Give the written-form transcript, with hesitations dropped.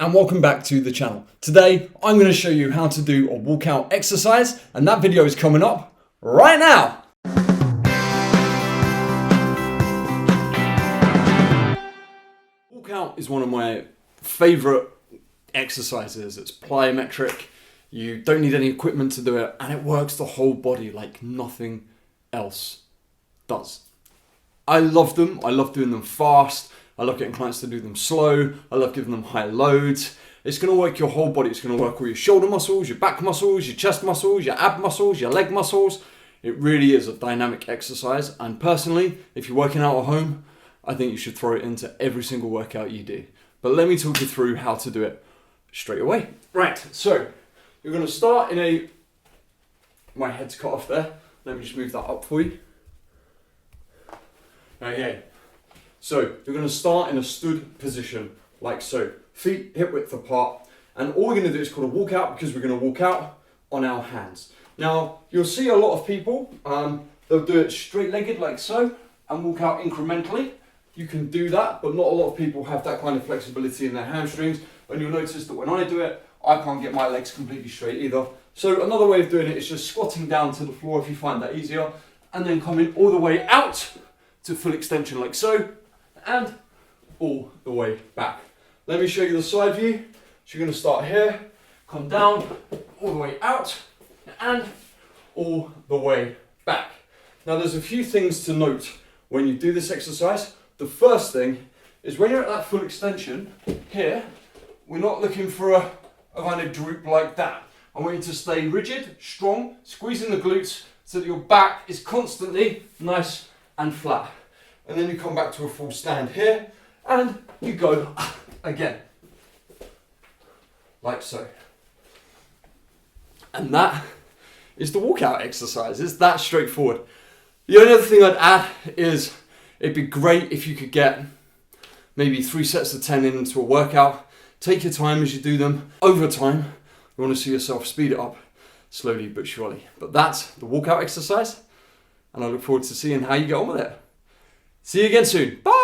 and welcome back to the channel. Today I'm going to show you how to do a walkout exercise, and that video is coming up right now. Walkout is one of my favorite exercises. It's plyometric. You don't need any equipment to do it, and it works the whole body like nothing else does. I love them. I love doing them fast. I love getting clients to do them slow. I love giving them high loads. It's going to work your whole body. It's going to work all your shoulder muscles, your back muscles, your chest muscles, your ab muscles, your leg muscles. It really is a dynamic exercise. And personally, if you're working out at home, I think you should throw it into every single workout you do. But let me talk you through how to do it straight away. Right, so you're going to start in my head's cut off there. Let me just move that up for you. Okay. So you're going to start in a stood position, like so. Feet hip width apart. And all we're going to do is called a walkout because we're going to walk out on our hands. Now, you'll see a lot of people, they'll do it straight-legged like so and walk out incrementally. You can do that, but not a lot of people have that kind of flexibility in their hamstrings. And you'll notice that when I do it, I can't get my legs completely straight either. So another way of doing it is just squatting down to the floor if you find that easier, and then coming all the way out to full extension like so, and all the way back. Let me show you the side view. So you're going to start here, come down, all the way out, and all the way back. Now there's a few things to note when you do this exercise. The first thing is when you're at that full extension here, we're not looking for a kind of droop like that. I want you to stay rigid, strong, squeezing the glutes so that your back is constantly nice and flat. And then you come back to a full stand here and you go again, like so. And that is the walkout exercise. It's that straightforward. The only other thing I'd add is it'd be great if you could get maybe 3 sets of 10 into a workout. Take your time as you do them. Over time, you want to see yourself speed it up slowly but surely. But that's the walkout exercise, and I look forward to seeing how you get on with it. See you again soon. Bye!